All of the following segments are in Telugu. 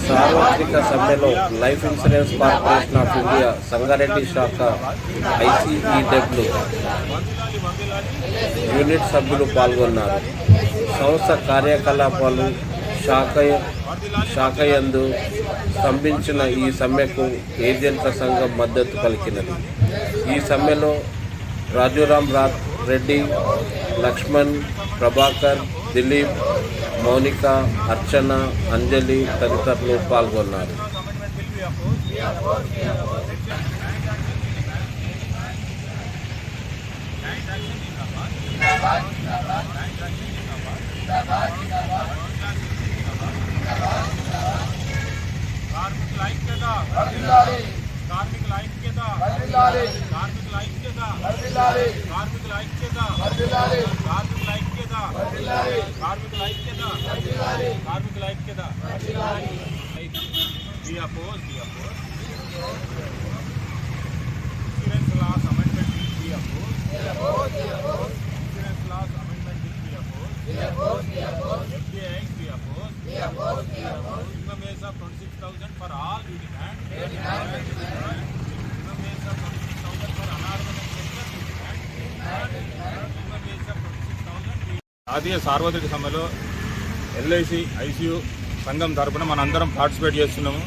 సార్వత్రిక సమ్మెలో life insurance corporation of India Sangareddy శాఖ ఐసిఈడబ్ల్యూ యూనిట్ సభ్యులు పాల్గొన్నారు. సంస్థ కార్యకలాపాలు శాఖయందు స్తంభించిన ఈ సమ్మెకు ఏజెంట్ల సంఘం మద్దతు పలికినది. ఈ సమ్మెలో రాజురాం రెడ్డి, లక్ష్మణ్, ప్రభాకర్, దిలీప్, మౌనిక, అర్చన, అంజలి తదితరులు పాల్గొన్నారు. Income of 26,000 for all we demand. Income of 26,000 for unorganized sector we demand. Income of 26,000. జాతీయ సార్వత్రిక సమ్మెలో ఎల్ఐసి ఐసియు సంఘం తరపున మనందరం పార్టిసిపేట్ చేస్తున్నాము.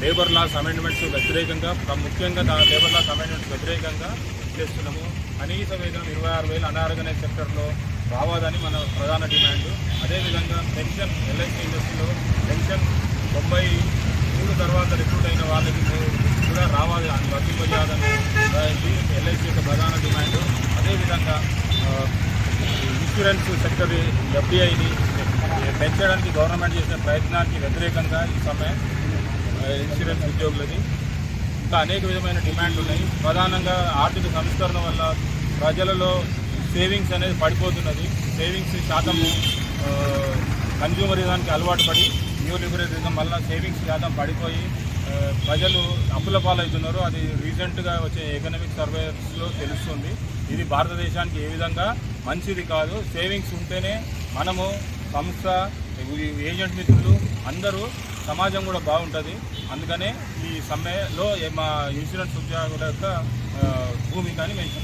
లేబర్ లాస్ అమెండ్మెంట్స్ వ్యతిరేకంగా, ముఖ్యంగా లేబర్ లాస్ అమెండ్మెంట్స్ వ్యతిరేకంగా చేస్తున్నాము. కనీస వేతనం 26,000 అనార్గనైజ్ సెక్టర్లో రావాలని మన ప్రధాన డిమాండ్. అదేవిధంగా పెన్షన్, ఎల్ఐసి ఇండస్ట్రీలో పెన్షన్ 93 తర్వాత రిక్రూట్ అయిన వాళ్ళకి కూడా రావాలి అని వర్తింపజేయాలని ఎల్ఐసి యొక్క ప్రధాన డిమాండ్. అదేవిధంగా ఇన్సూరెన్స్ సెక్టర్ ఎఫ్డిఐని పెంచడానికి గవర్నమెంట్ చేసిన ప్రయత్నానికి వ్యతిరేకంగా ఈ సమ్మె ఇన్సూరెన్స్ ఉద్యోగులది. ఇంకా అనేక విధమైన డిమాండ్లు ఉన్నాయి. ప్రధానంగా ఆర్థిక సంస్కరణ వల్ల ప్రజలలో సేవింగ్స్ అనేది పడిపోతున్నది. సేవింగ్స్ శాతము కన్జ్యూమరిజానికి అలవాటు పడి న్యూ లిబరలిజం వల్ల సేవింగ్స్ శాతం పడిపోయి ప్రజలు అప్పుల పాలవుతున్నారు. అది రీసెంట్గా వచ్చే ఎకనామిక్ సర్వేస్లో తెలుస్తుంది. ఇది భారతదేశానికి ఏ విధంగా మంచిది కాదు. సేవింగ్స్ ఉంటేనే మనము, సంస్థ, ఏజెంట్ మిత్రులు అందరూ, సమాజం కూడా బాగుంటుంది. అందుకనే ఈ సమ్మెలో మా ఇన్సూరెన్స్ ఉద్యోగుల యొక్క భూమికని మేము